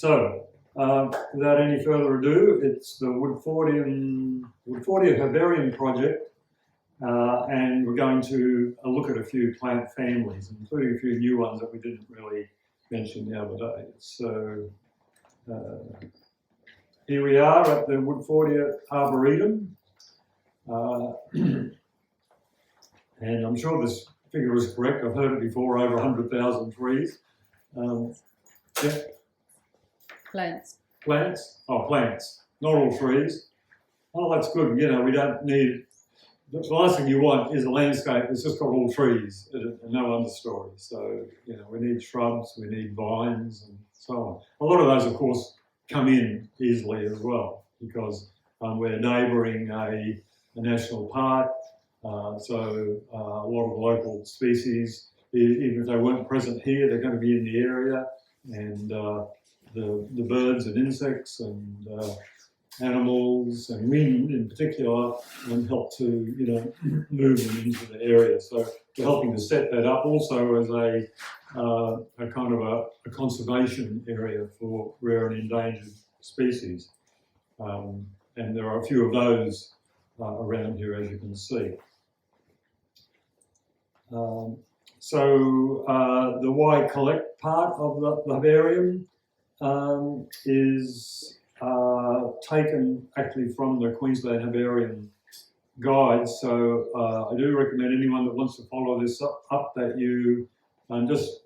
Without any further ado, it's the Woodfordia Herbarium Project, and we're going to look at a few plant families, including a few new ones that we didn't really mention the other day. So here we are at the Woodfordia Arboretum, and I'm sure this figure is correct. I've heard it before, over 100,000 trees. Yeah. Plants. Plants? Oh, plants. Not all trees. Oh, that's good. You know, we don't need... The last thing you want is a landscape that's just got all trees and no understory. So, you know, we need shrubs, we need vines and so on. A lot of those, of course, come in easily as well because we're neighbouring a national park. So a lot of the local species, even if they weren't present here, they're going to be in the area. And the birds and insects and animals and wind in particular help to, you know, move them into the area. So we're helping to set that up also as a kind of a conservation area for rare and endangered species. And there are a few of those around here, as you can see. The why collect part of the herbarium is taken actually from the Queensland Herbarium Guide. So I do recommend anyone that wants to follow this up that you just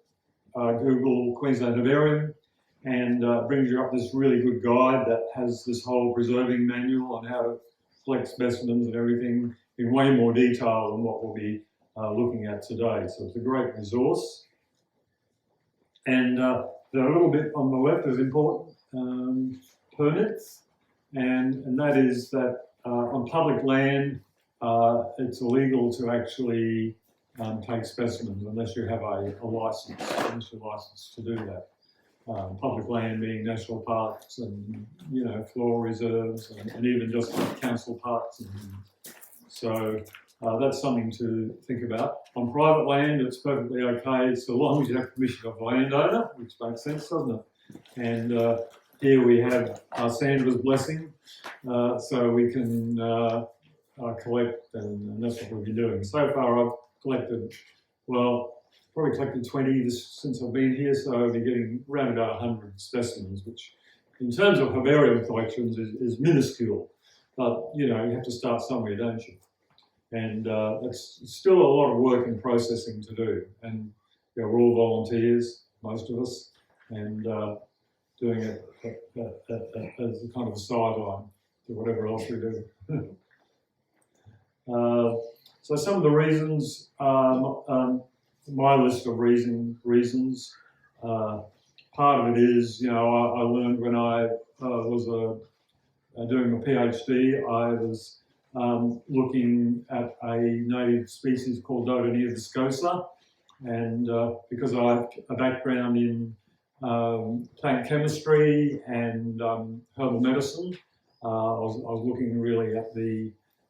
Google Queensland Herbarium, and brings you up this really good guide that has this whole preserving manual on how to collect specimens and everything in way more detail than what we'll be looking at today. So it's a great resource. And a little bit on the left is important, permits, and that is that on public land it's illegal to actually take specimens unless you have a license, unless you're licensed to do that. Public land being national parks and, you know, flora reserves and even just council parks. And so that's something to think about. On private land, it's perfectly okay so long as you have permission of the landowner, which makes sense, doesn't it? And here we have Sandra's blessing, so we can collect, and that's what we've been doing. So far, I've collected, well, probably collected 20 since I've been here, so I'll be getting around about 100 specimens, which in terms of herbarium collections is minuscule. But, you know, you have to start somewhere, don't you? And it's still a lot of work and processing to do. And, you know, we're all volunteers, most of us, and doing it as a kind of a sideline to whatever else we do. So some of the reasons, my list of reasons, part of it is, you know, I learned when I was doing a PhD, I was looking at a native species called Dodonia viscosa, and because I have a background in plant chemistry and herbal medicine, I was looking really at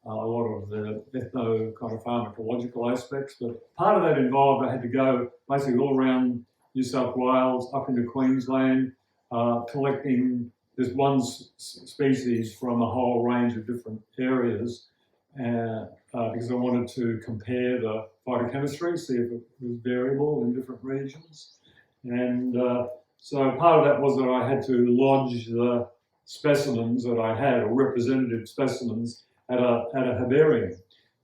a lot of the ethno kind of pharmacological aspects, but part of that involved I had to go basically all around New South Wales, up into Queensland, collecting this one species from a whole range of different areas, because I wanted to compare the phytochemistry, see if it was variable in different regions. And so part of that was that I had to lodge the specimens that I had, or representative specimens, at a herbarium.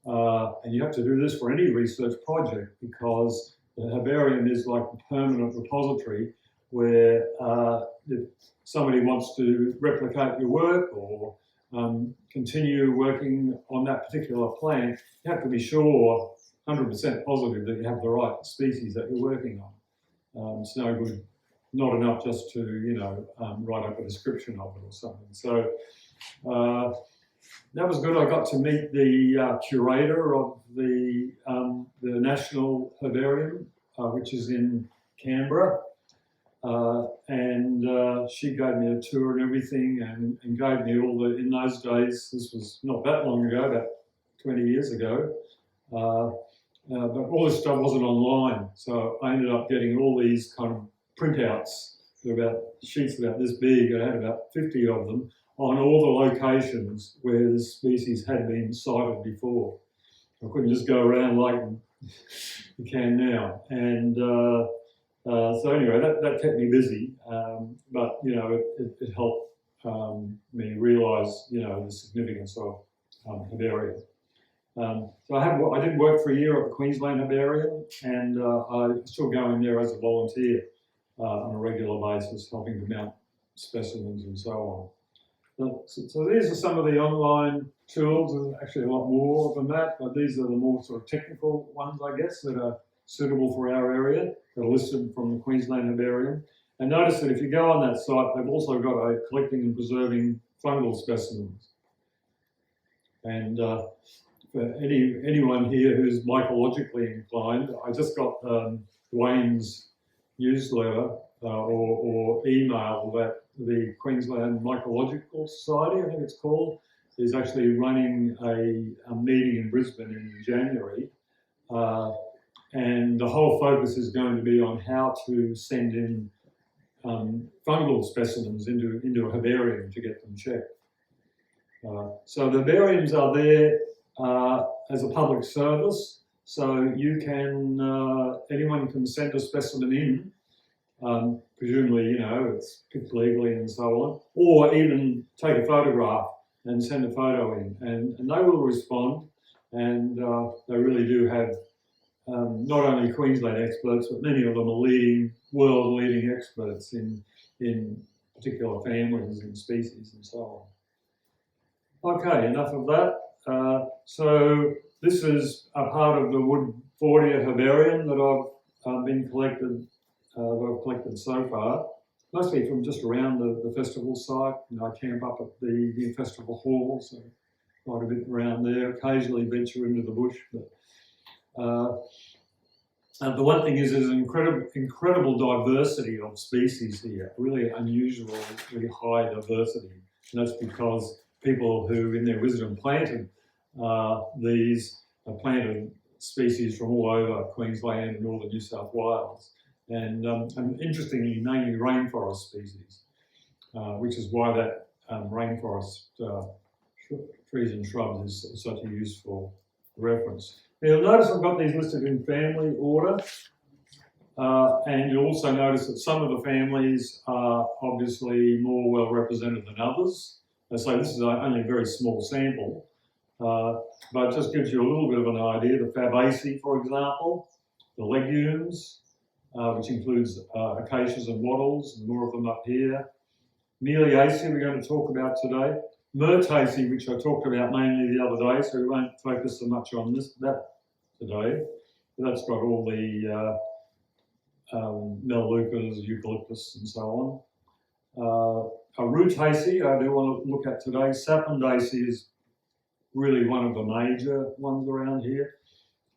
And you have to do this for any research project because the herbarium is like a permanent repository where if somebody wants to replicate your work or continue working on that particular plant, you have to be sure, 100% positive, that you have the right species that you're working on. It's no good, not enough just to, you know, write up a description of it or something. So that was good. I got to meet the curator of the National Herbarium, which is in Canberra, and she gave me a tour and everything, and gave me all the, in those days, this was not that long ago, about 20 years ago, but all this stuff wasn't online, so I ended up getting all these kind of printouts sheets about this big. I had about 50 of them on all the locations where the species had been sighted before. I couldn't just go around like you can now. And so anyway, that kept me busy. But you know, it helped me realise, you know, the significance of herbarium. So I did work for a year at the Queensland Herbarium, and I'm still going there as a volunteer on a regular basis, helping to mount specimens and so on. So these are some of the online tools. There's actually a lot more than that, but these are the more sort of technical ones, I guess, that are suitable for our area, that are listed from the Queensland Herbarium. And notice that if you go on that site, they've also got a collecting and preserving fungal specimens. And for anyone here who's mycologically inclined, I just got Dwayne's newsletter or email that the Queensland Mycological Society, I think it's called, is actually running a meeting in Brisbane in January. And the whole focus is going to be on how to send in fungal specimens into a herbarium to get them checked. So the herbariums are there as a public service, so you can, anyone can send a specimen in, presumably, you know, it's picked legally and so on, or even take a photograph and send a photo in, and they will respond, and they really do have not only Queensland experts, but many of them are world-leading experts in particular families and species and so on. Okay, enough of that. So this is a part of the Woodfordia Herbarium that I've collected so far, mostly from just around the festival site. You know, I camp up at the festival hall, so quite a bit around there. Occasionally venture into the bush, but the one thing is there's an incredible diversity of species here, really unusually high diversity. And that's because people who, in their wisdom, planted these planted species from all over Queensland and northern New South Wales. And interestingly, mainly rainforest species, which is why that rainforest trees and shrubs is such a useful reference. Now, you'll notice I've got these listed in family order, and you'll also notice that some of the families are obviously more well represented than others. So this is only a very small sample, but it just gives you a little bit of an idea. The Fabaceae, for example, the legumes, which includes acacias and wattles, and more of them up here. Meliaceae we're going to talk about today. Myrtaceae, which I talked about mainly the other day, so we won't focus so much on that today. But that's got all the melaleucas, eucalyptus, and so on. Rutaceae, I do want to look at today. Sapondaceae is really one of the major ones around here,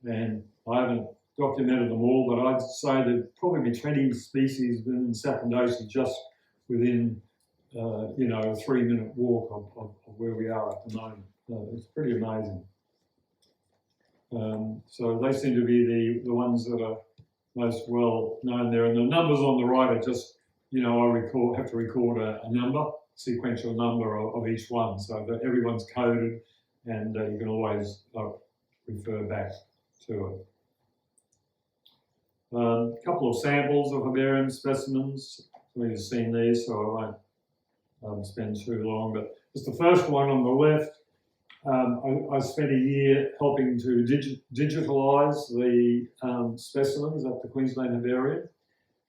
and I haven't documented them all, but I'd say there'd probably be 20 species within Sapondaceae just within you know, a 3-minute walk of where we are at the moment. It's pretty amazing. So they seem to be the ones that are most well known there. And the numbers on the right are just, you know, I have to record a number, sequential number of each one, so that everyone's coded, and you can always refer back to it. A couple of samples of herbarium specimens. We've seen these, so I won't spend too long, but just the first one on the left, I spent a year helping to digitalise the specimens at the Queensland Herbarium,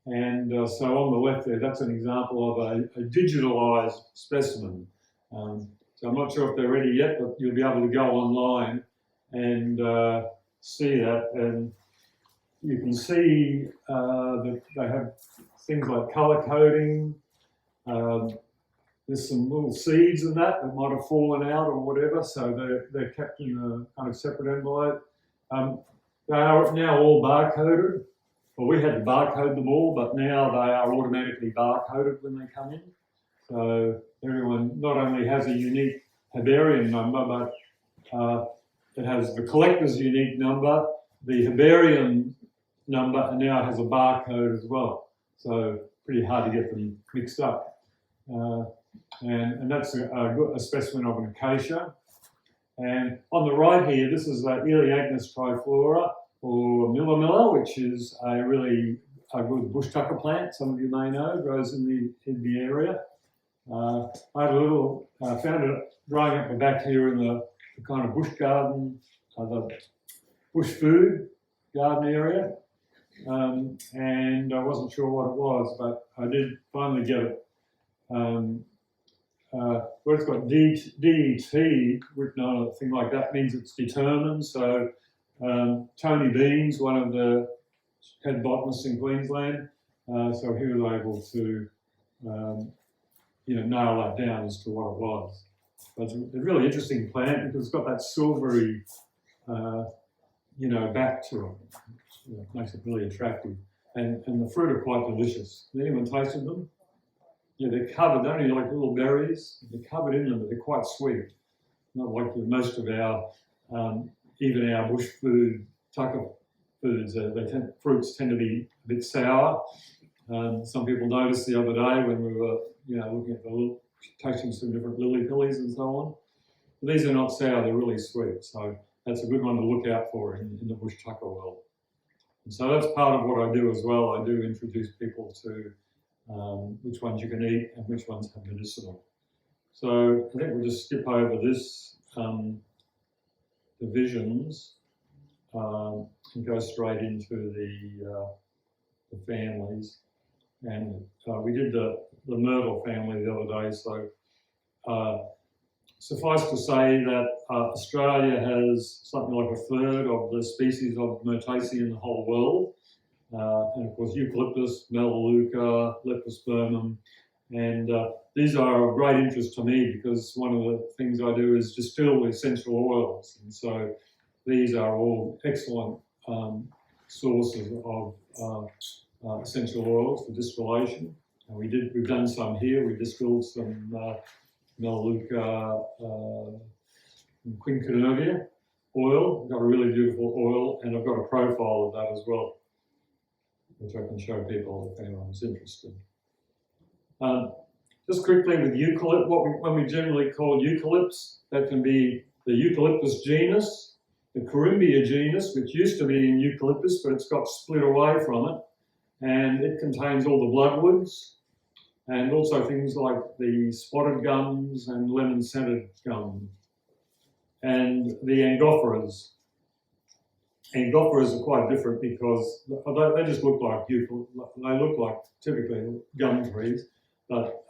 and so on the left there, that's an example of a digitalised specimen. So I'm not sure if they're ready yet, but you'll be able to go online and see that, and you can see that they have things like colour coding. There's some little seeds in that might have fallen out or whatever, so they're kept in a kind of separate envelope. They are now all barcoded. Well, we had to barcode them all, but now they are automatically barcoded when they come in. So everyone not only has a unique herbarium number, but it has the collector's unique number, the herbarium number, and now it has a barcode as well. So pretty hard to get them mixed up. And that's a specimen of an acacia. And on the right here, this is Elaeagnus triflora, or Milla, which is a really good bush tucker plant. Some of you may know, grows in the area. I had found it growing up the back here in the kind of bush garden, the bush food garden area. And I wasn't sure what it was, but I did finally get it. Where it's got DET written on it, a thing like that, means it's determined. So Tony Beans, one of the head botanists in Queensland, so he was able to nail that down as to what it was. But it's a really interesting plant because it's got that silvery back to it. It makes it really attractive. And the fruit are quite delicious. Has anyone tasted them? Yeah, they're covered, they're only like little berries. They're covered in them, but they're quite sweet. Not like most of our, even our bush food, tucker foods, fruits tend to be a bit sour. Some people noticed the other day when we were, looking at tasting some different lily pillies and so on. But these are not sour, they're really sweet. So that's a good one to look out for in the bush tucker world. And so that's part of what I do as well. I do introduce people to which ones you can eat and which ones have medicinal. So I think we'll just skip over this divisions and go straight into the families. And we did the myrtle family the other day. So suffice to say that Australia has something like a third of the species of Myrtaceae in the whole world. And of course, eucalyptus, melaleuca, leptospermum, and these are of great interest to me because one of the things I do is distill essential oils, and so these are all excellent sources of essential oils for distillation. And we've done some here. We distilled some melaleuca and quinquerneria oil. I've got a really beautiful oil, and I've got a profile of that as well, which I can show people if anyone's interested. Just quickly with eucalypt, when we generally call eucalypts, that can be the Eucalyptus genus, the Corymbia genus, which used to be in eucalyptus, but it's got split away from it, and it contains all the bloodwoods, and also things like the spotted gums and lemon-scented gum, and the Angophoras. Angophoras are quite different because they just look like they look like typically gum trees, but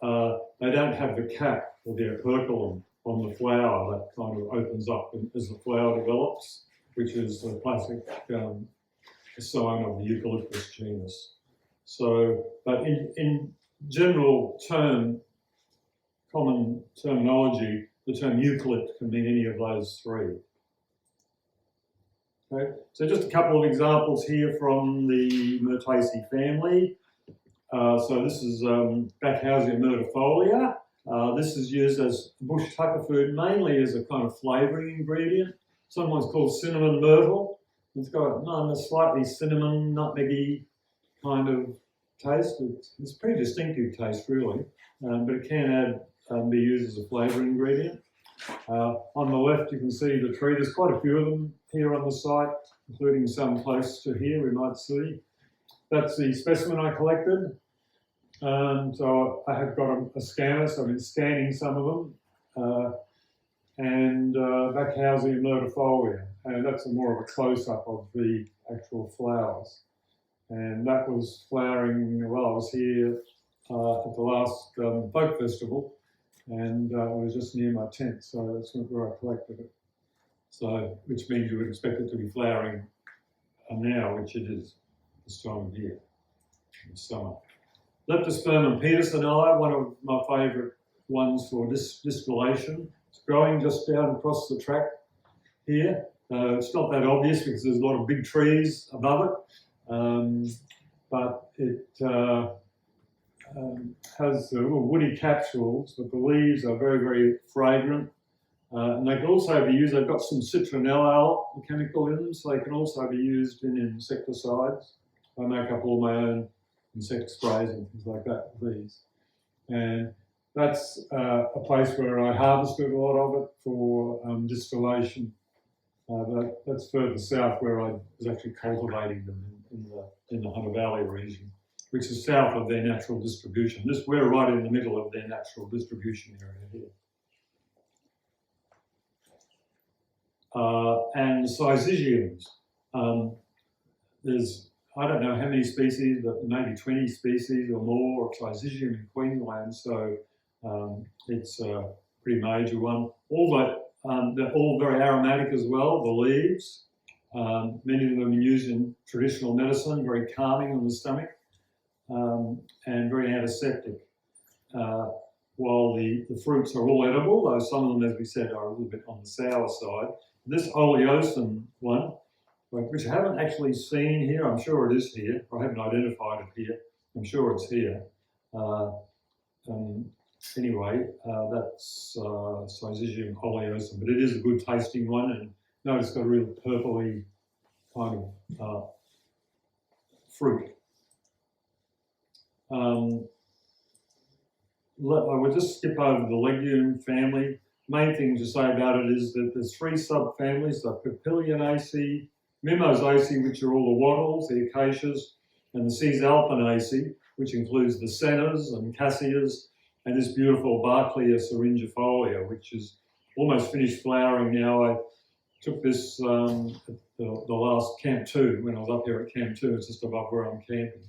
they don't have the cap or the operculum on the flower that kind of opens up as the flower develops, which is the classic sign of the Eucalyptus genus. So, but in general common terminology, the term eucalypt can mean any of those three. Okay, so just a couple of examples here from the Myrtaceae family. So this is Backhausia myrtifolia. This is used as bush tucker food, mainly as a kind of flavouring ingredient. Sometimes called cinnamon myrtle. It's got a slightly cinnamon, nutmeggy kind of taste. It's a pretty distinctive taste, really, but it can be used as a flavouring ingredient. On the left, you can see the tree. There's quite a few of them here on the site, including some close to here we might see. That's the specimen I collected. So I have got a scanner, so I've been scanning some of them. And Backhausia myrtifolia, and that's more of a close-up of the actual flowers. And that was flowering while I was here at the last folk festival, and it was just near my tent, so that's where I collected it. So, which means you would expect it to be flowering now, which it is this time of year, in summer. Leptospermum petersonii, one of my favourite ones for distillation. It's growing just down across the track here. It's not that obvious because there's a lot of big trees above it, but it has little woody capsules, but the leaves are very, very fragrant. And they can also be used, they've got some citronellal chemical in them, so they can also be used in insecticides. I make up all my own insect sprays and things like that with these. And that's a place where I harvested a lot of it for distillation. That's further south where I was actually cultivating them in the Hunter Valley region, which is south of their natural distribution. We're right in the middle of their natural distribution area here. And Syzygiums. There's, I don't know how many species, but maybe 20 species or more of Syzygium in Queensland, so it's a pretty major one. They're all very aromatic as well, the leaves. Many of them are used in traditional medicine, very calming on the stomach, and very antiseptic. While the fruits are all edible, though some of them, as we said, are a little bit on the sour side. This oleosin one, which I haven't actually seen here, I'm sure it is here, I haven't identified it here, I'm sure it's here. Anyway, that's Syzygium oleosin, but it is a good tasting one, and notice it's got a real purpley kind of fruit. I would just skip over the legume family. Main thing to say about it is that there's 3 subfamilies: the Papilionaceae, Mimosaceae, which are all the wattles, the acacias, and the Caesalpinaceae, which includes the sennas and cassias, and this beautiful Barclaya syringifolia, which is almost finished flowering now. I took this at the last Camp 2, when I was up here at Camp 2, it's just above where I'm camping.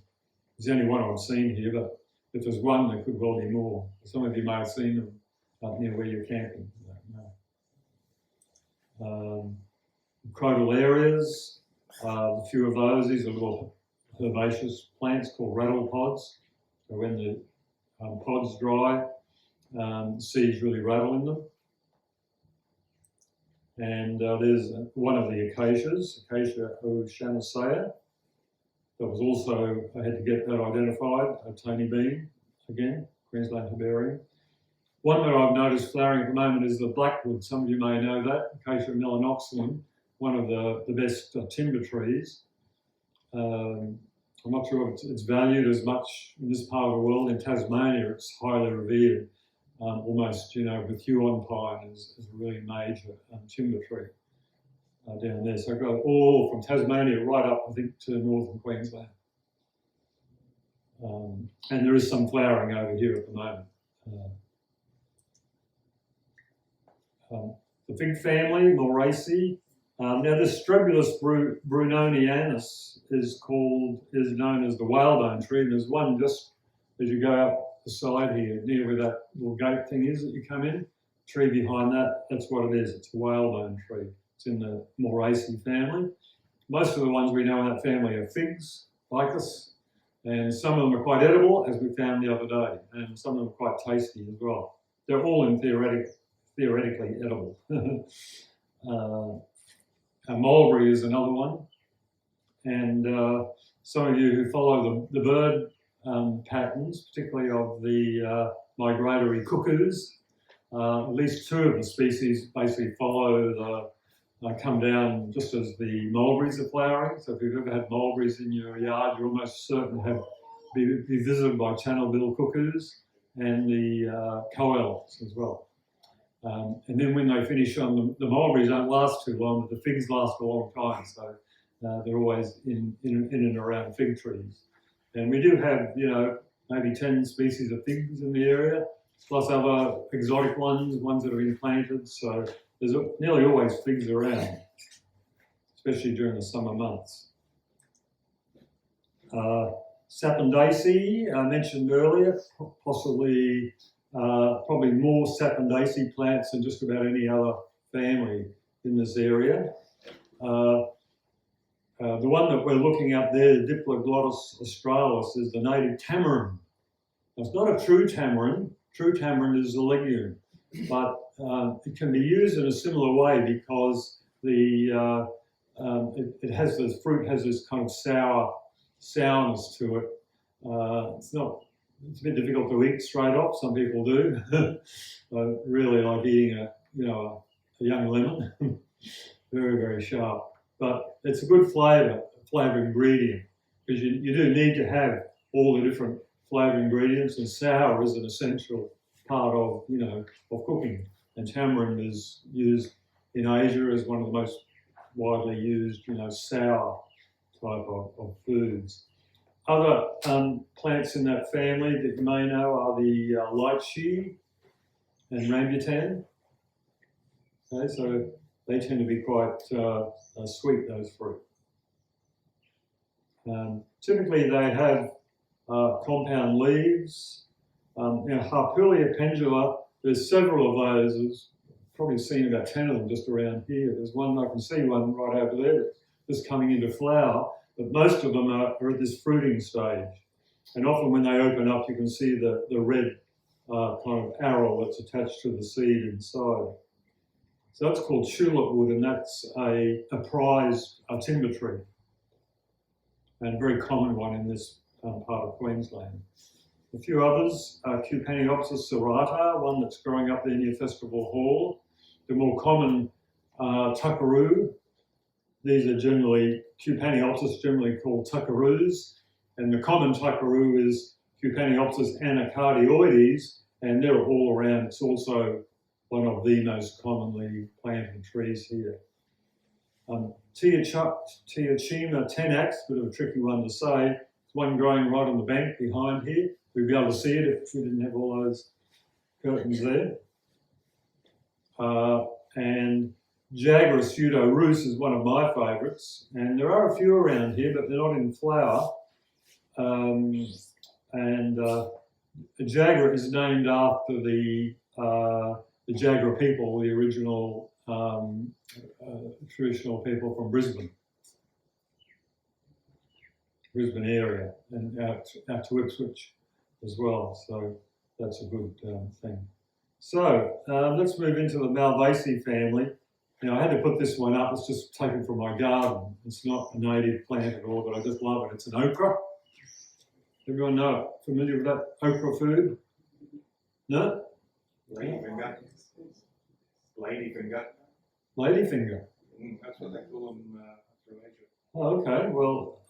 It's the only one I've seen here, but if there's one, there could well be more. Some of you may have seen them up near where you're camping. Crotalareas, a few of those. These are little herbaceous plants called rattle pods. So when the pods dry, seeds really rattle in them. And there's one of the acacias, Acacia o'Shannaceae. That was also, I had to get that identified, Tony Bean, again, Queensland Herbarium. One that I've noticed flowering at the moment is the blackwood. Some of you may know that, Acacia melanoxylum, one of the best timber trees. I'm not sure if it's valued as much in this part of the world. In Tasmania, it's highly revered. Almost, with Huon pine is a really major timber tree down there. So I've got all from Tasmania right up, I think, to northern Queensland. And there is some flowering over here at the moment. The fig family, Moraceae. Now this Strobulus brunonianus is known as the whalebone tree, and there's one just as you go up the side here, near where that little gate thing is that you come in. Tree behind that, that's what it is. It's a whalebone tree. It's in the Moraceae family. Most of the ones we know in that family are figs, ficus, and some of them are quite edible, as we found the other day, and some of them are quite tasty as well. They're all theoretically edible. Mulberry is another one, and some of you who follow the bird patterns, particularly of the migratory cuckoos, at least 2 of the species basically follow come down just as the mulberries are flowering. So if you've ever had mulberries in your yard, you're almost certain to be visited by channel-bill cuckoos and the coels as well. And then when they finish on the mulberries don't last too long, but the figs last a long time. So they're always in and around fig trees. And we do have, maybe 10 species of figs in the area, plus other exotic ones that have been planted. So there's nearly always figs around, especially during the summer months. Sapondaceae, I mentioned earlier, possibly probably more Sapondaceae plants than just about any other family in this area. The one that we're looking at there, the Diploglottis australis, is the native tamarind. Now, it's not a true tamarind. True tamarind is a legume, but it can be used in a similar way because the fruit has this kind of sourness to it. It's a bit difficult to eat straight off. Some people do. I really like eating a young lemon. Very, very sharp. But it's a good flavour ingredient because you do need to have all the different flavour ingredients, and sour is an essential part of, of cooking. And tamarind is used in Asia as one of the most widely used, sour type of foods. Other plants in that family that you may know are the lychee and rambutan. Okay, so they tend to be quite sweet, those fruit. Typically they have compound leaves. Harpulia pendula, there's several of those. There's probably seen about 10 of them just around here. There's one, I can see one right over there that's just coming into flower, but most of them are at this fruiting stage. And often when they open up, you can see the red kind of arrow that's attached to the seed inside. So that's called tulip wood, and that's a prized timber tree, and a very common one in this part of Queensland. A few others, Cupaniopsis serrata, one that's growing up there near Festival Hall. The more common tuckaroo. These are generally, Cupaniopsis generally called tuckaroos, and the common tuckaroo is Cupaniopsis anacardioides, and they're all around. It's also one of the most commonly planted trees here. Teochima tenax, bit of a tricky one to say. It's one growing right on the bank behind here. We'd be able to see it if we didn't have all those curtains there. And Jaguar pseudo-rus is one of my favourites, and there are a few around here, but they're not in flower. The Jaguar is named after the Jaguar people, the original traditional people from Brisbane area, and out to Ipswich as well. So that's a good thing. So let's move into the Malvaceae family. Now I had to put this one up. It's just taken from my garden. It's not a native plant at all, but I just love it. It's an okra. Everyone know, familiar with that okra food? No? Ladyfinger. Ladyfinger. Ladyfinger. That's what they call them from Asia. Oh, okay. Well,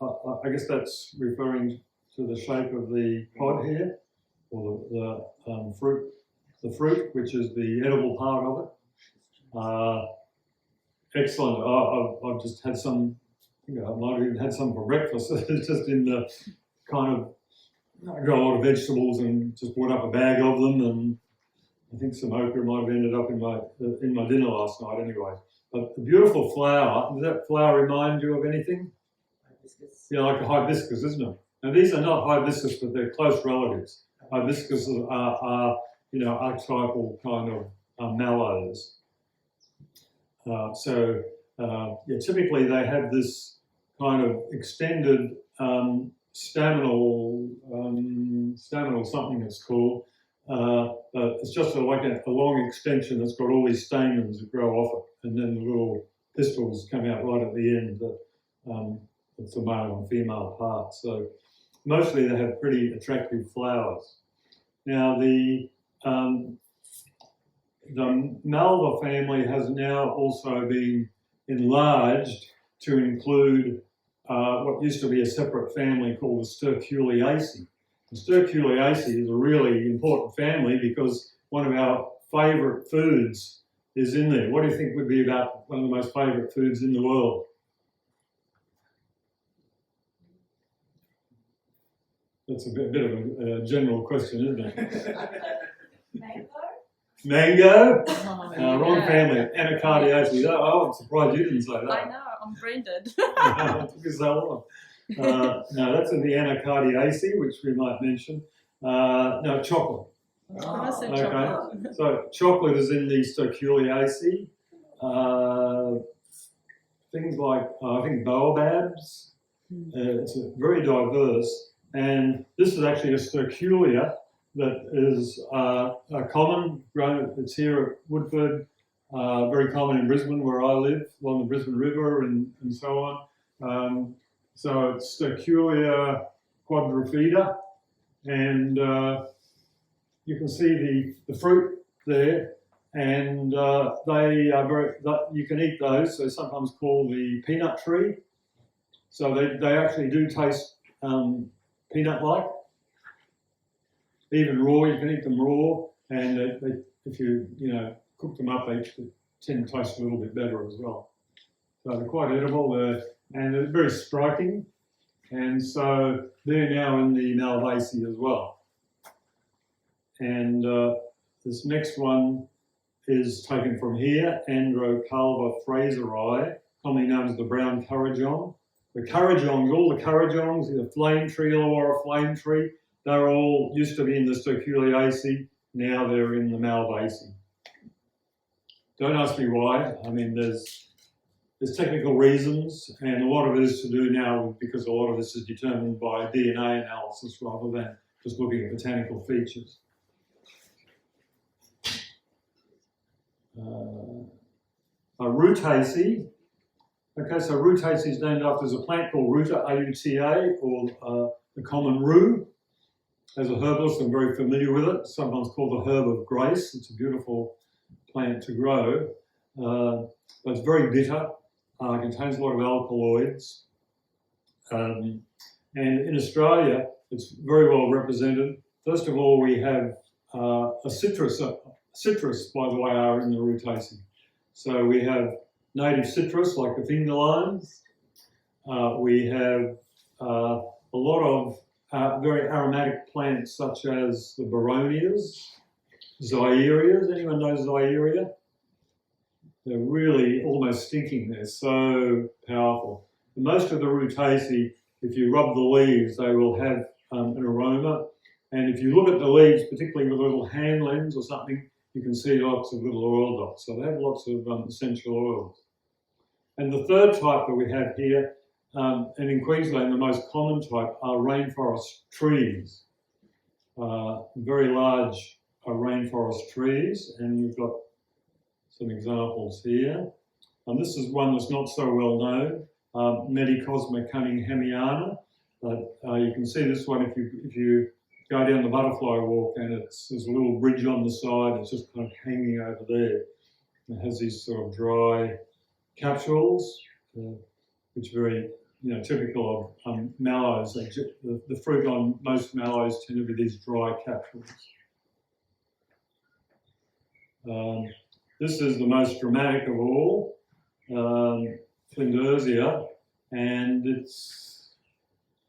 I guess that's referring to the shape of the pod here, or the fruit, which is the edible part of it. Excellent. I've just had some. I think I might have even had some for breakfast. It's just in the kind of. I got a lot of vegetables and just brought up a bag of them, and I think some okra might have ended up in my dinner last night anyway. But the beautiful flower, does that flower remind you of anything? Hibiscus. Yeah, like a hibiscus, isn't it? Now these are not hibiscus, but they're close relatives. Hibiscus are archetypal kind of mallows. Typically they have this kind of extended staminal something it's called. It's just like a long extension that's got all these stamens that grow off it, and then the little pistils come out right at the end. It's the male and female part. So mostly they have pretty attractive flowers. Now the Malva family has now also been enlarged to include what used to be a separate family called the Sterculiaceae. The Sterculiaceae is a really important family because one of our favourite foods is in there. What do you think would be about one of the most favourite foods in the world? That's a bit of a general question, isn't it? Mango? Mango? Oh, Wrong yeah. family, Anacardiaceae. Oh, I'm surprised you didn't say that. I know, I'm branded. It took you so long. No, that's in the Anacardiaceae, which we might mention. No, chocolate. I said Okay. chocolate. So chocolate is in the Sterculiaceae. Things like, I think, baobabs. It's very diverse. And this is actually a Sterculia that is common, grown. It's here at Woodford, very common in Brisbane where I live, along the Brisbane River and so on. So it's Sterculia quadrifida, and you can see the fruit there, and they are you can eat those. So sometimes called the peanut tree. So they actually do taste peanut-like. Even raw, you can eat them raw, and if you cook them up, they tend to taste a little bit better as well. So they're quite edible, and they're very striking. And so they're now in the Malvaceae as well. And this next one is taken from here, Androcalva fraseri, commonly known as the brown currajong. The currajongs, all the currajongs, the flame tree, Illawarra flame tree, they're all used to be in the Sterculiaceae, now they're in the Malvaceae. Don't ask me why. I mean, there's technical reasons, and a lot of it is to do now because a lot of this is determined by DNA analysis rather than just looking at botanical features. Rutaceae. Okay, so Rutaceae is named after, there's a plant called Ruta, A-U-T-A, or the common rue. As a herbalist, I'm very familiar with it. Sometimes called the herb of grace. It's a beautiful plant to grow. But it's very bitter. Contains a lot of alkaloids. And in Australia, it's very well represented. First of all, we have a citrus. Citrus, by the way, are in the Rutaceae. So we have native citrus like the finger limes. We have a lot of very aromatic plants such as the Baronias, Zairias. Anyone know Zairia? They're really almost stinking. They're so powerful. And most of the Rutaceae, if you rub the leaves, they will have an aroma. And if you look at the leaves, particularly with a little hand lens or something, you can see lots of little oil dots. So they have lots of essential oils. And the third type that we have here, and in Queensland, the most common type are rainforest trees. Very large rainforest trees, and we've got some examples here. And this is one that's not so well known, Medicosma cunninghamiana. But you can see this one if you go down the butterfly walk, and there's a little bridge on the side. It's just kind of hanging over there. It has these sort of dry capsules, which are very typical of mallows. The fruit on most mallows tend to be these dry capsules. This is the most dramatic of all, Flinders, and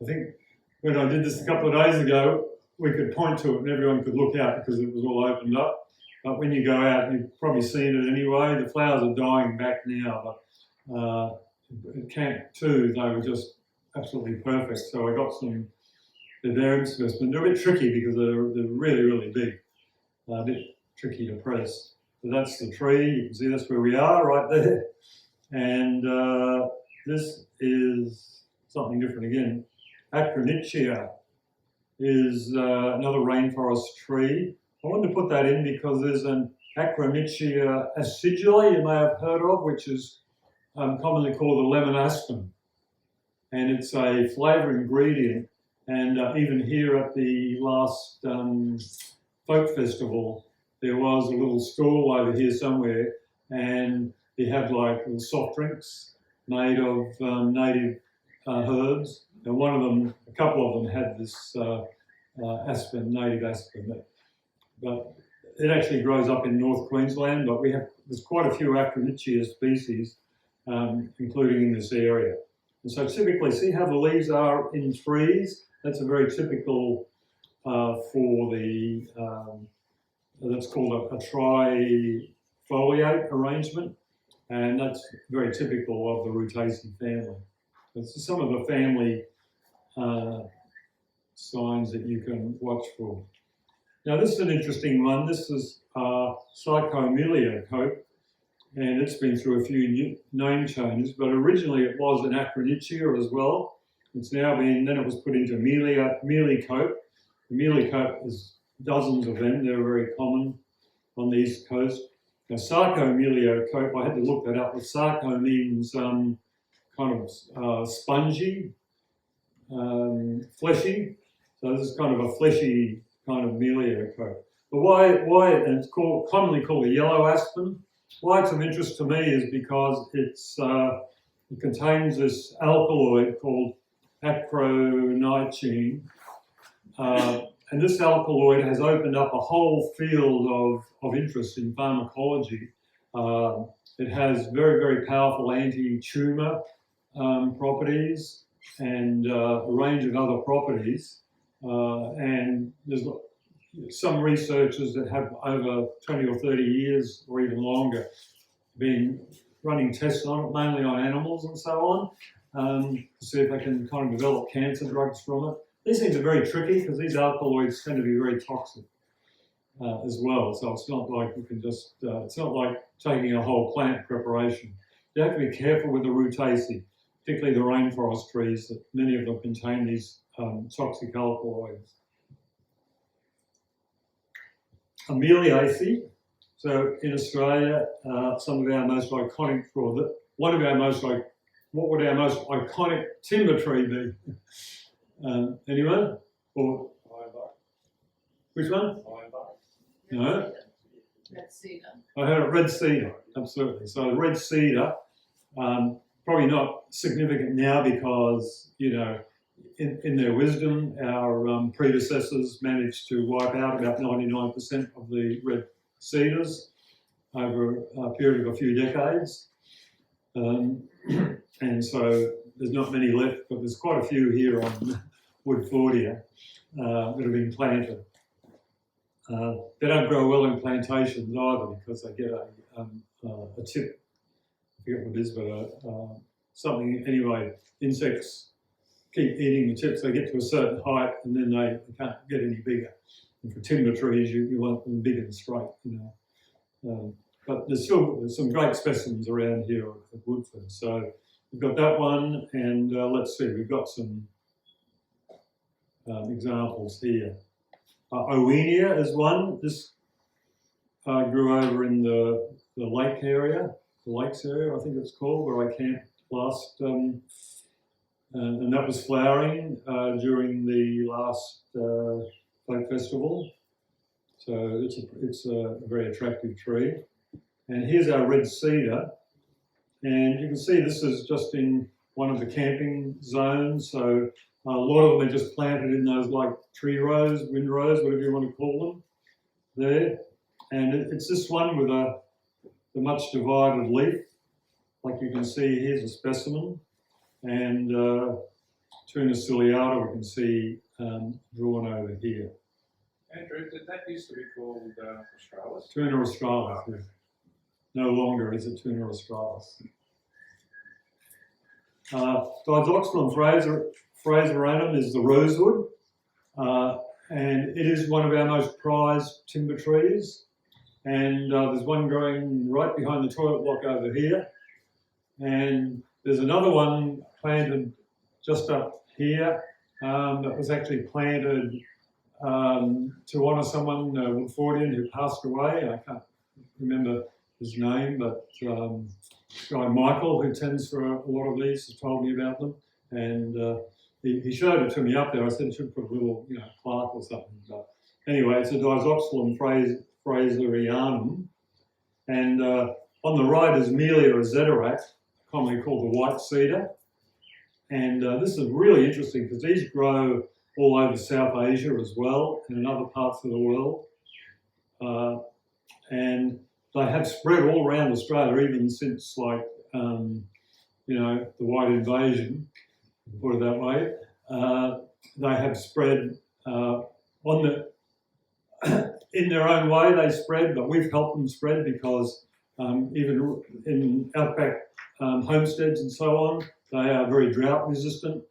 I think when I did this a couple of days ago, we could point to it and everyone could look out because it was all opened up. But when you go out, you've probably seen it anyway. The flowers are dying back now, but at Camp 2, they were just absolutely perfect. So I got some herbarium specimens. They're a bit tricky because they're really, really big. A bit tricky to press. So that's the tree. You can see that's where we are right there. And this is something different again. Acronychia is another rainforest tree. I wanted to put that in because there's an Acronychia acidula you may have heard of, which is commonly called the lemon aspen. And it's a flavour ingredient. And even here at the last folk festival, there was a little stall over here somewhere, and they had like little soft drinks made of native herbs. And one of them, a couple of them had this aspen, native aspen. But it actually grows up in North Queensland, but there's quite a few Acronychia species, including in this area. And so typically, see how the leaves are in trees? That's a very typical for the, that's called a trifoliate arrangement. And that's very typical of the Rutaceae family. It's some of the family signs that you can watch for. Now this is an interesting one. This is Psychomelia cope, and it's been through a few name changes, but originally it was an Acronychia as well. It's now then it was put into mealy cope. The mealy cope is dozens of them. They're very common on the East Coast. Now Sarcomelia cope, I had to look that up. The sarco means kind of spongy, fleshy. So this is kind of a fleshy kind of melia cope. But why and it's commonly called a yellow aspen. Why it's of interest to me is because it contains this alkaloid called acronychine, And this alkaloid has opened up a whole field of interest in pharmacology. It has very, very powerful anti-tumour properties and a range of other properties. And there's some researchers that have over 20 or 30 years or even longer been running tests on it, mainly on animals and so on, to see if they can kind of develop cancer drugs from it. These things are very tricky because these alkaloids tend to be very toxic as well. So it's not like you can just, it's not like taking a whole plant preparation. You have to be careful with the Rutaceae, particularly the rainforest trees, that many of them contain these toxic alkaloids. Ameliaceae. So in Australia, some of our most iconic, or one of our most, what would our most iconic timber tree be? Anyone? Or which one? No. Red cedar. I heard it, red cedar, absolutely. So red cedar, probably not significant now because, you know, in their wisdom, our predecessors managed to wipe out about 99% of the red cedars over a period of a few decades. And so there's not many left, but there's quite a few here on Woodfordia that have been planted. They don't grow well in plantations either because they get a tip, I forget what it is, but something, anyway, insects keep eating the tips. They get to a certain height and then they can't get any bigger. And for timber trees, you want them big and straight, you know. But there's some great specimens around here at Woodford. So we've got that one, and let's see, we've got some examples here. Owenia is one. This grew over in the lake area, the lakes area, I think it's called, where I camped last, and that was flowering during the last folk festival. So it's a very attractive tree. And here's our red cedar. And you can see this is just in one of the camping zones. So a lot of them are just planted in those like tree rows, windrows, whatever you want to call them, there. And it's this one with the much divided leaf. Like you can see, here's a specimen. And Tuna ciliata we can see drawn over here. Andrew, that used to be called Australis? Tuna australis, yeah. No longer is it Tuna australis. Didoxylum fraseranum is the rosewood, and it is one of our most prized timber trees. And there's one growing right behind the toilet block over here. And there's another one planted just up here that was actually planted to honour someone, a Woodfordian, who passed away. I can't remember his name, but guy Michael, who tends for a lot of these, has told me about them. And he showed it to me up there. I said I should put a little, plaque or something. But anyway, it's a Didoxylum fraserianum. And on the right is Melia azederac, commonly called the white cedar. And this is really interesting because these grow all over South Asia as well and in other parts of the world. And they have spread all around Australia, even since the white invasion, to put it that way. They have spread in their own way they spread, but we've helped them spread because even in outback homesteads and so on, they are very drought resistant.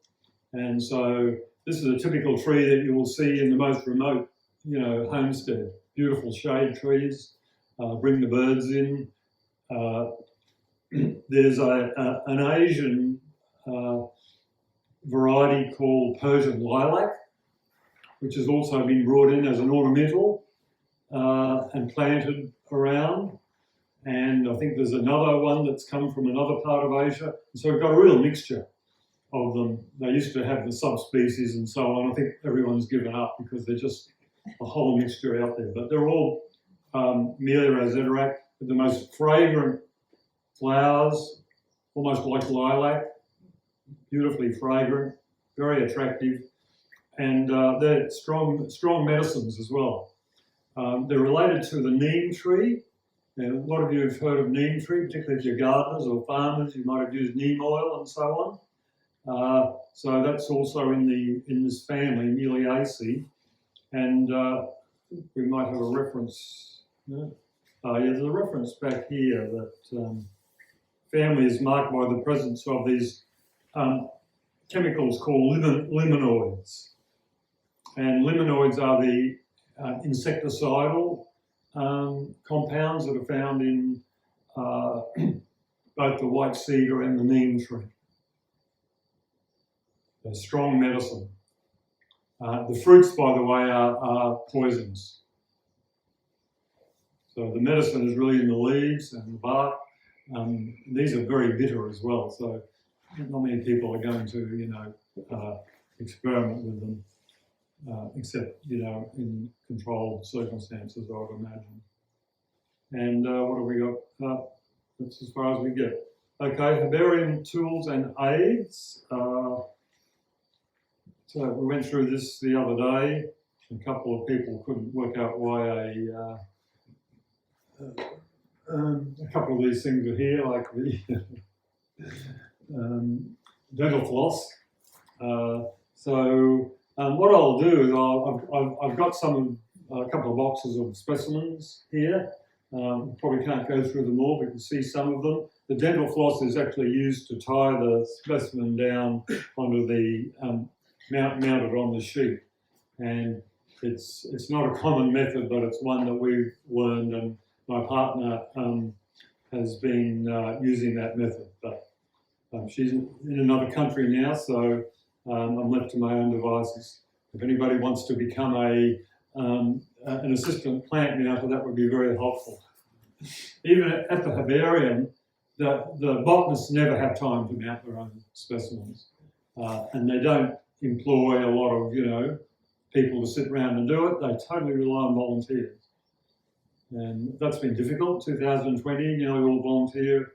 And so this is a typical tree that you will see in the most remote, homestead. Beautiful shade trees, bring the birds in. There's an Asian variety called Persian lilac, which has also been brought in as an ornamental and planted around. And I think there's another one that's come from another part of Asia. And so we've got a real mixture of them. They used to have the subspecies and so on. I think everyone's given up because they're just a whole mixture out there. But they're all Melia azederac with the most fragrant flowers, almost like lilac, beautifully fragrant, very attractive. and they're strong medicines as well. They're related to the neem tree. And a lot of you have heard of neem tree, particularly if you're gardeners or farmers. You might have used neem oil and so on. So that's also in this family, Meliaceae, and we might have a reference. Yeah, there's a reference back here that family is marked by the presence of these chemicals called liminoids, and liminoids are the insecticidal compounds that are found in both the white cedar and the neem tree. They're strong medicine. The fruits, by the way, are poisons. So the medicine is really in the leaves and the bark. These are very bitter as well, so not many people are going to, experiment with them, except, in controlled circumstances, I would imagine. And what have we got? That's as far as we get. Okay, herbarium tools and aids. So we went through this the other day. A couple of people couldn't work out why a couple of these things are here, like the dental floss. What I'll do is I've got a couple of boxes of specimens here. Probably can't go through them all, but you can see some of them. The dental floss is actually used to tie the specimen down onto the mounted on the sheet, and it's not a common method, but it's one that we've learned, and my partner has been using that method. But she's in another country now, so I'm left to my own devices. If anybody wants to become an assistant plant mounter, that would be very helpful. Even at the herbarium, the botanists never have time to mount their own specimens, and they don't employ a lot of people to sit around and do it. They totally rely on volunteers, and that's been difficult. 2020, nearly all volunteer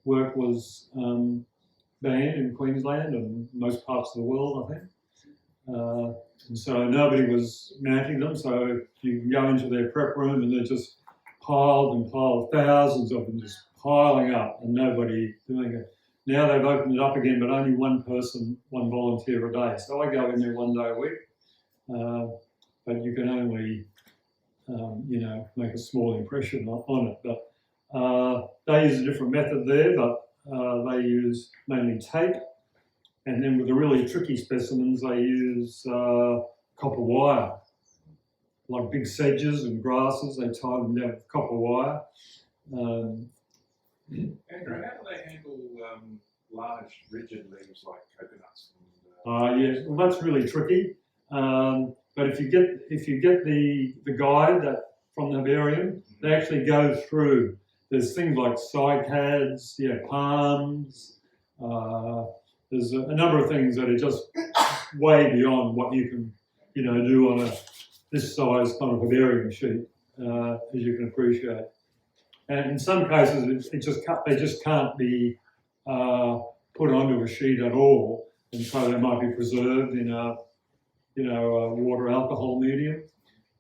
work was banned in Queensland and most parts of the world, I think. And so nobody was mounting them, so you can go into their prep room and they're just piled and piled, thousands of them just piling up and nobody doing it. Now they've opened it up again, but only one person, one volunteer a day. So I go in there 1 day a week, but you can only, make a small impression on it. But they use a different method there, but they use mainly tape. And then with the really tricky specimens, they use copper wire. Like big sedges and grasses, they tie them down with copper wire. Andrew, how do they handle large, rigid leaves like coconuts? Yeah, well, that's really tricky. But if you get the guide from the herbarium, they actually go through. There's things like cycads, palms. There's a number of things that are just way beyond what you can, do on this size kind of herbarium sheet, as you can appreciate. And in some cases, they just can't be put onto a sheet at all, and so they might be preserved in a water alcohol medium,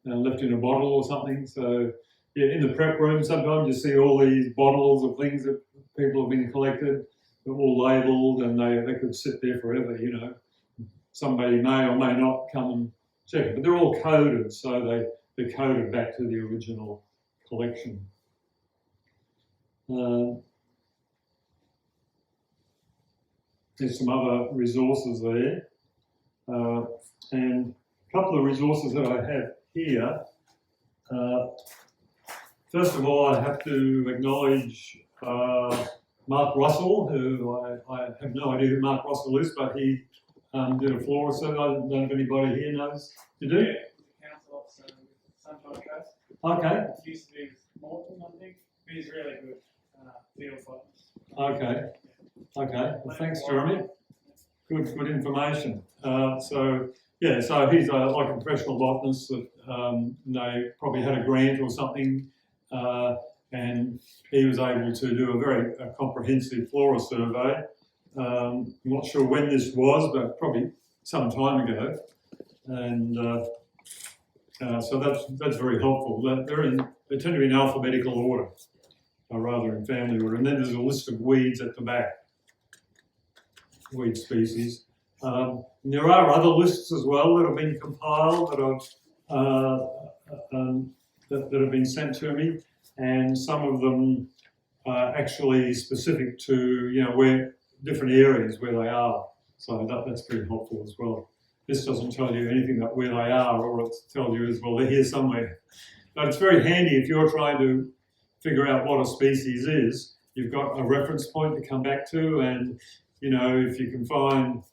left in a bottle or something. So in the prep room, sometimes you see all these bottles of things that people have been collected. They're all labelled, and they could sit there forever. Somebody may or may not come and check it, but they're all coded, so they're coded back to the original collection. There's some other resources there, and a couple of resources that I have here. First of all, I have to acknowledge Mark Russell, who I have no idea who Mark Russell is, but he did a flora survey. I don't know if anybody here knows. You do? Yeah, council officer with Sunshine Trust. Okay. It used to be with Morton, I think. He's really good field photos. Okay. Okay. Well, thanks, Jeremy. Good information. So he's like a professional botanist that they probably had a grant or something, and he was able to do a very comprehensive flora survey. I'm not sure when this was, but probably some time ago. and so that's very helpful. They tend to be in alphabetical order, or rather in family order. And then there's a list of weeds at the back, weed species. There are other lists as well that have been compiled that have been sent to me, and some of them are actually specific to where different areas where they are. So that's pretty helpful as well. This doesn't tell you anything about where they are, or it tells you as well they're here somewhere. But it's very handy if you're trying to figure out what a species is. You've got a reference point to come back to, and if you can find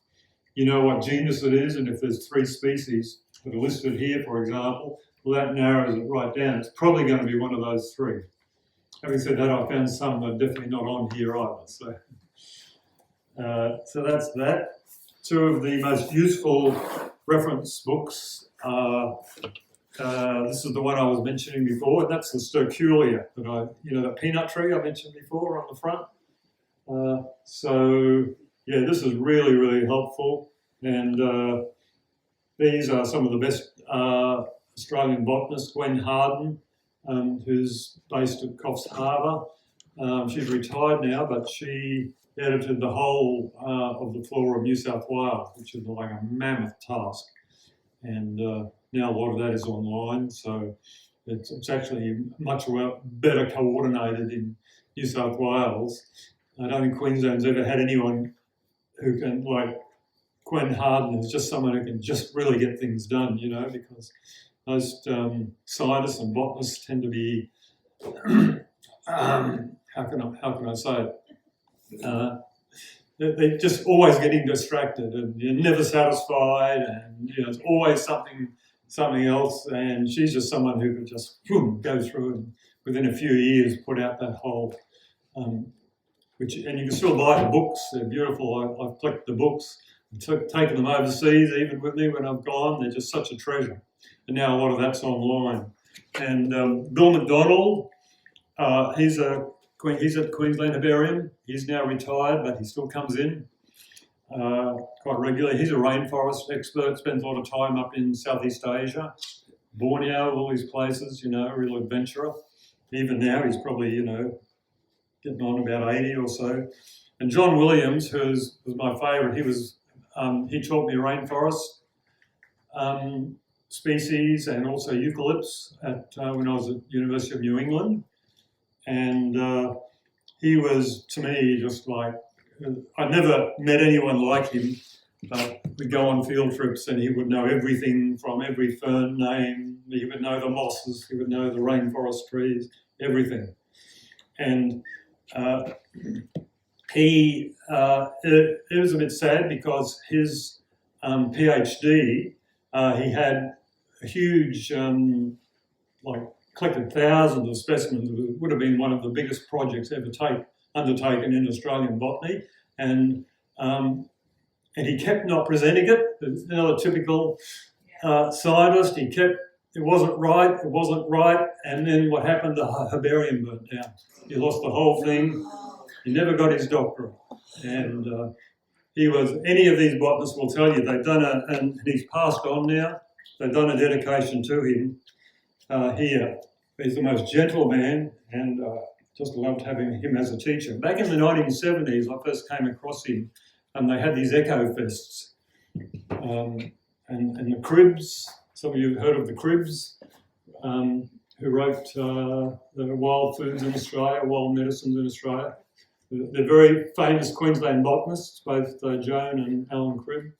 what genus it is, and if there's 3 species that are listed here, for example, well, that narrows it right down. It's probably going to be one of those 3. Having said that, I found some that are definitely not on here either. So that's that. 2 of the most useful reference books. This is the one I was mentioning before, and that's the Sterculia, the peanut tree I mentioned before on the front. So yeah, this is really, really helpful. And these are some of the best Australian botanists. Gwen Harden, who's based at Coffs Harbour. She's retired now, but she edited the whole of the flora of New South Wales, which is like a mammoth task. And now a lot of that is online, so it's actually much better coordinated in New South Wales. I don't think Queensland's ever had anyone who can, like Gwen Harden, is just someone who can just really get things done, because most scientists and botanists tend to be, how can I say it? They're just always getting distracted, and you're never satisfied, and it's always something else. And she's just someone who could just go through and within a few years put out that whole, and you can still buy the books. They're beautiful. I've collected the books, taken them overseas even with me when I've gone. They're just such a treasure. And now a lot of that's online. And Bill McDonald, he's at Queensland Herbarium. He's now retired, but he still comes in quite regularly. He's a rainforest expert, spends a lot of time up in Southeast Asia, Borneo, all these places, a real adventurer. Even now, he's probably, getting on about 80 or so. And John Williams, who was my favourite, he taught me rainforest species and also eucalypts when I was at University of New England. And he was, to me, just like, I never met anyone like him, but we'd go on field trips and he would know everything from every fern name. He would know the mosses, he would know the rainforest trees, everything. And it was a bit sad because his PhD, he had a huge, collected thousands of specimens. It would have been one of the biggest projects ever undertaken in Australian botany, and he kept not presenting it. Another typical scientist. It wasn't right, and then what happened? The herbarium burnt down. He lost the whole thing. He never got his doctorate, and any of these botanists will tell you they've done and he's passed on now. They've done a dedication to him here. He's the most gentle man, and just loved having him as a teacher. Back in the 1970s, I first came across him, and they had these echo fests, and the Cribs. Some of you have heard of the Cribs, who wrote the Wild Foods in Australia, Wild Medicines in Australia. They're very famous Queensland botanists, both Joan and Alan Cribb.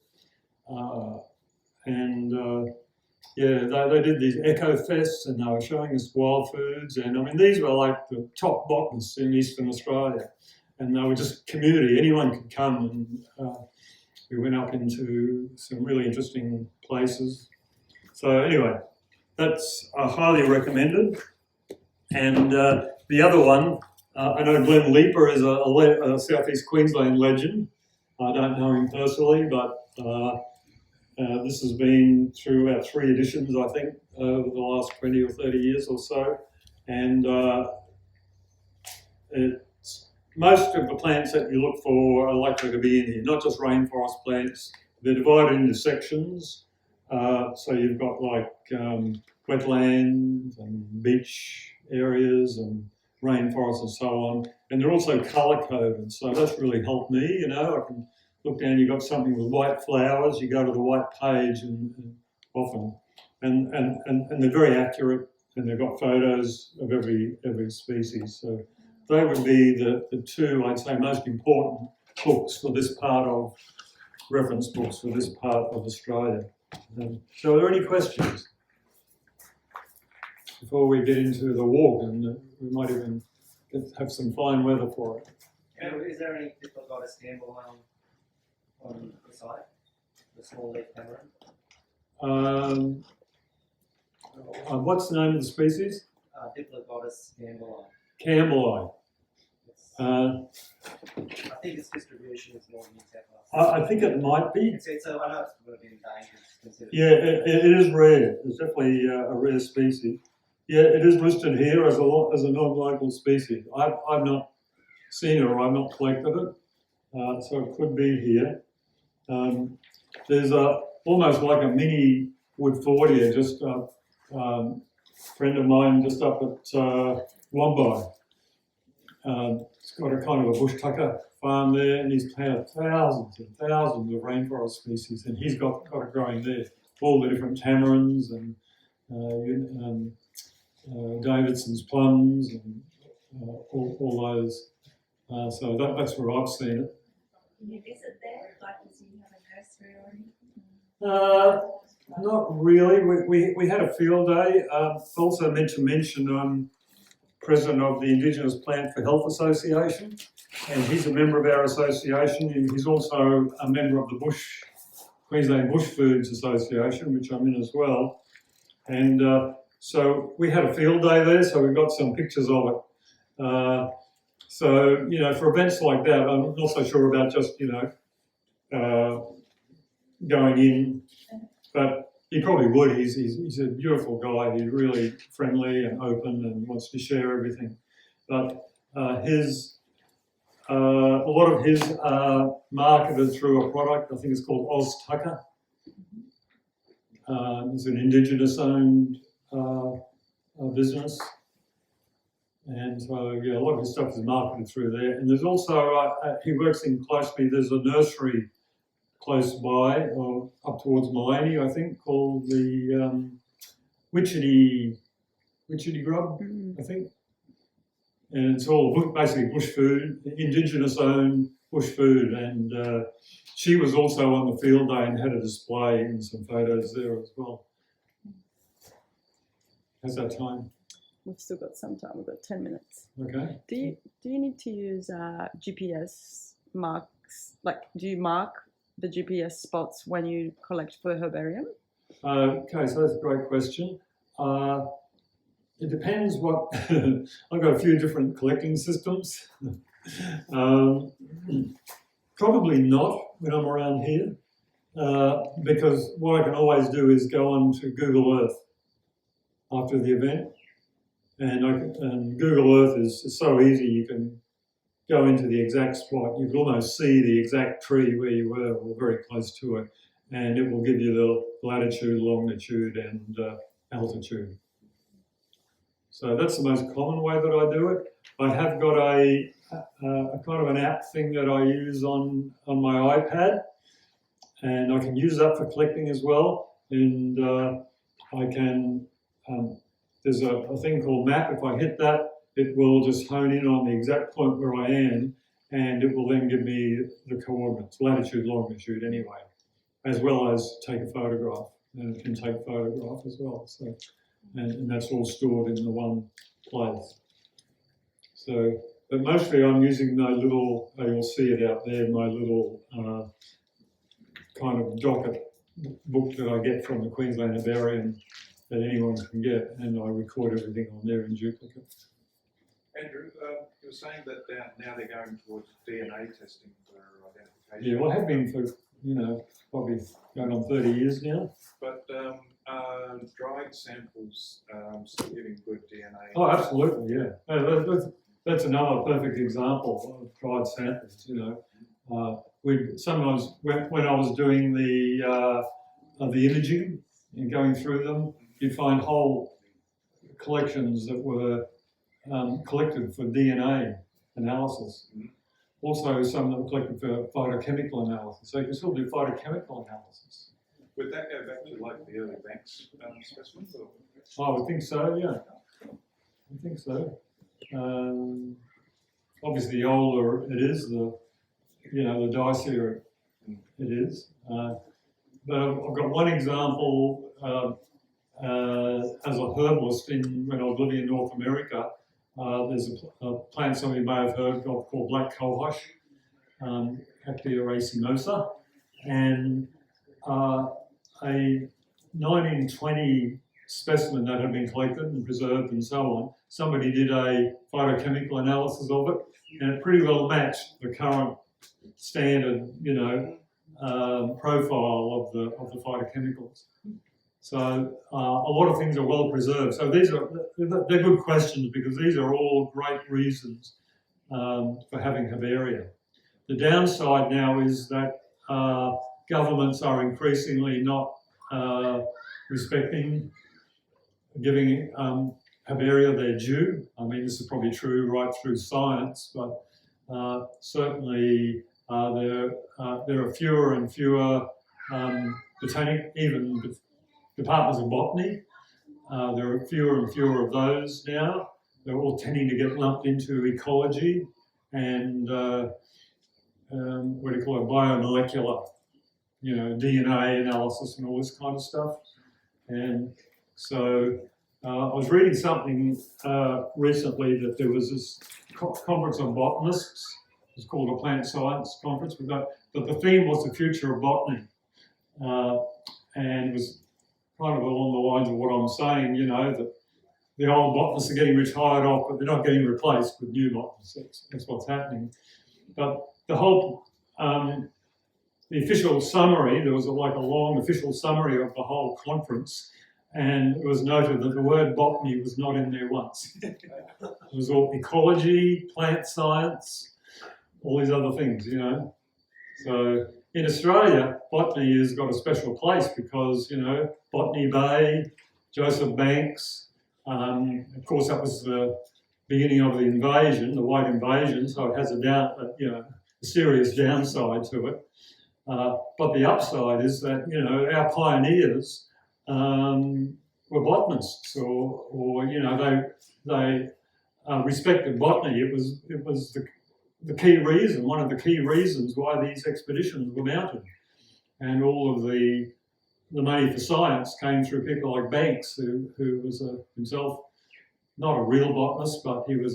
They did these eco fests, and they were showing us wild foods. And I mean, these were like the top botanists in Eastern Australia, and they were just community. Anyone could come, and we went up into some really interesting places. So anyway, that's highly recommended. And the other one, I know Glenn Leaper is a Southeast Queensland legend. I don't know him personally, but this has been through about 3 editions, I think, over the last 20 or 30 years or so. And most of the plants that you look for are likely to be in here, not just rainforest plants. They're divided into sections. So you've got like wetlands and beach areas and rainforests and so on. And they're also colour coded, so that's really helped me. You know, I can look down. You've got something with white flowers. You go to the white page, and often, and they're very accurate, and they've got photos of every species. So they would be the two, I'd say, most important books for this part of reference books for this part of Australia. So, are there any questions before we get into the walk? And we might even have some fine weather for it. Is there any Diplodocus gamble on the site? The small leaf tamarin? What's the name of the species? Diplodocus gamble. Campbellite. I think its distribution is more New South Wales. I think it might be. I know it's going to be endangered. Yeah, it is rare. It's definitely a rare species. Yeah, it is listed here as a non-local species. I've not seen it or I've not collected it, so it could be here. There's almost like a mini Woodfordia, just a friend of mine just up at Wombai. He's got a kind of a bush tucker farm there, and he's planted thousands and thousands of rainforest species, and he's got it growing there. All the different tamarins and Davidson's plums and all those. So that's where I've seen it. Can you visit there? Like, does you have a nursery or anything? Not really. We had a field day. Also meant to mention I'm president of the Indigenous Plant for Health Association, and he's a member of our association. He's also a member of the Queensland Bush Foods Association, which I'm in as well. And so we had a field day there, so we've got some pictures of it. So, you know, for events like that, I'm not so sure about just, going in, but he probably would. He's a beautiful guy. He's really friendly and open and wants to share everything. But a lot of his marketed through a product, I think it's called Oz Tucker. It's an Indigenous-owned business. And so, yeah, a lot of his stuff is marketed through there. And there's also, he works in closely, there's a nursery close by, or up towards Maloney, I think, called the Witchetty Grub, I think. And it's all basically bush food, Indigenous-owned bush food. And she was also on the field day and had a display and some photos there as well. How's that time? We've still got some time. We've got 10 minutes. Okay. Do you need to use GPS marks? Like, do you mark the GPS spots when you collect for the herbarium? Okay, so that's a great question. It depends what. I've got a few different collecting systems. Probably not when I'm around here, because what I can always do is go on to Google Earth after the event. And Google Earth is so easy, you can go into the exact spot. You can almost see the exact tree where you were, or very close to it, and it will give you the latitude, longitude, and altitude. So that's the most common way that I do it. I have got a kind of an app thing that I use on my iPad, and I can use that for collecting as well. And I can. There's a thing called map. If I hit that, it will just hone in on the exact point where I am, and it will then give me the coordinates, latitude, longitude anyway, as well as take a photograph, and it can take a photograph as well. So, and that's all stored in the one place. So, but mostly I'm using my little, you'll see it out there, my little kind of docket book that I get from the Queensland Herbarium that anyone can get, and I record everything on there in duplicate. Andrew, you were saying that now they're going towards DNA testing for identification. Yeah, well, I have been for, probably going on 30 years now. But dried samples still giving good DNA. Oh, absolutely, yeah. That's another perfect example of dried samples, Sometimes when I was doing the the imaging and going through them, you'd find whole collections that were collected for DNA analysis. Also, some that were collected for phytochemical analysis. So you can still do phytochemical analysis. Would that go back to like the early Banks specimens? Or? I would think so, yeah. I think so. Obviously, the older it is, the dicier it is. But I've got one example as a herbalist when I was living in North America. There's a plant some of you may have heard of called black cohosh, Cactea racemosa, and a 1920 specimen that had been collected and preserved and so on. Somebody did a phytochemical analysis of it, and it pretty well matched the current standard, profile of the phytochemicals. So a lot of things are well preserved. So they're good questions because these are all great reasons for having herbaria. The downside now is that governments are increasingly not giving herbaria their due. I mean, this is probably true right through science, but certainly there are fewer and fewer even departments of botany. There are fewer and fewer of those now. They're all tending to get lumped into ecology and biomolecular, DNA analysis and all this kind of stuff. And so I was reading something recently that there was this conference on botanists. It's called a plant science conference, but the theme was the future of botany, and it was kind of along the lines of what I'm saying, that the old botanists are getting retired off, but they're not getting replaced with new botanists. That's what's happening. But the whole, the official summary, there was a long official summary of the whole conference, and it was noted that the word botany was not in there once. It was all ecology, plant science, all these other things, So in Australia, botany has got a special place because, Botany Bay, Joseph Banks, of course that was the beginning of the invasion, the white invasion, so it has a serious downside to it. But the upside is that, our pioneers were botanists, or they respected botany. It was the key reason, one of the key reasons why these expeditions were mounted. And all of the money for science came through people like Banks, who was himself not a real botanist, but he was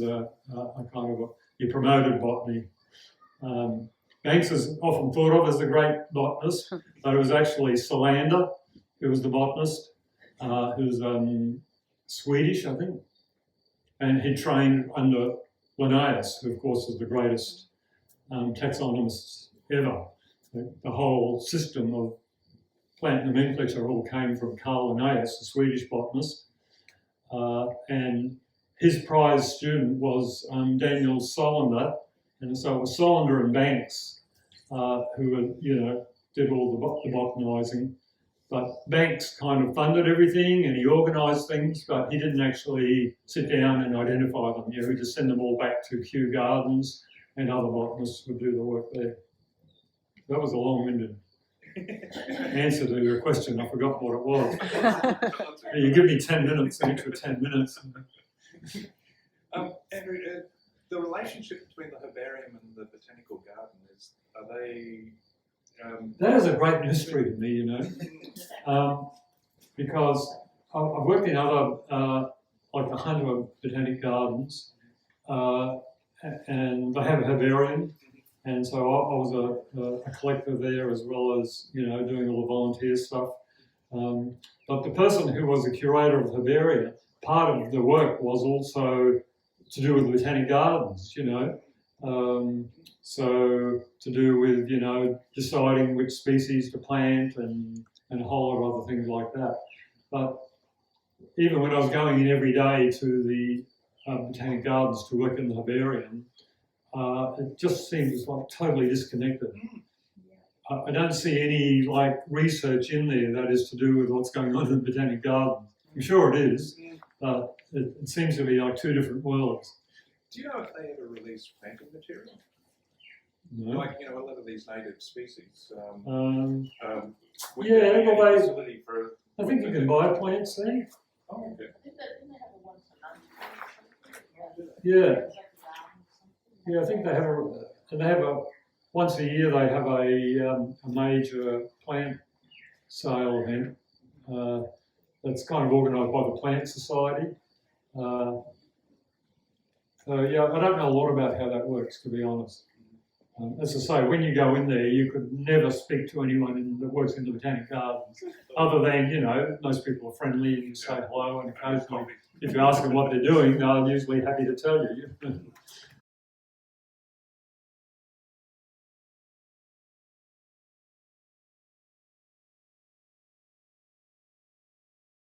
he promoted botany. Banks is often thought of as the great botanist, but it was actually Solander who was the botanist, who's Swedish, I think. And he trained under Linnaeus, who of course is the greatest taxonomist ever. The whole system of plant nomenclature all came from Carl Linnaeus, a Swedish botanist. And his prize student was Daniel Solander, and so it was Solander and Banks who did all the botanizing. But Banks kind of funded everything and he organised things, but he didn't actually sit down and identify them. He just sent them all back to Kew Gardens, and other botanists would do the work there. That was a long-winded answer to your question. I forgot what it was. You give me 10 minutes, each for 10 minutes. Andrew, the relationship between the herbarium and the botanical garden are they? That is a great mystery to me, because I've worked in other, like the Hunter Botanic Gardens, and they have a herbarium, and so I was a collector there as well as, doing all the volunteer stuff. But the person who was the curator of the herbaria, part of the work was also to do with the Botanic Gardens, so to do with, deciding which species to plant and a whole lot of other things like that. But even when I was going in every day to the Botanic Gardens to work in the herbarium, it just seems like totally disconnected. I don't see any like research in there that is to do with what's going on in the Botanic Garden. I'm sure it is, but it seems to be like two different worlds. Do you know if they ever release planting material? No? Like, you know, a lot of these native species. Would Yeah, there be well, any they- facility for? I think you can buy plants there. Oh, okay. Yeah, yeah. I think they have a once a year they have a major plant sale event that's kind of organised by the Plant Society. So yeah, I don't know a lot about how that works, to be honest. As I say, when you go in there, you could never speak to anyone that works in the Botanic Gardens, other than, you know, most people are friendly and you say hello, and occasionally, if you ask them what they're doing, they're usually happy to tell you.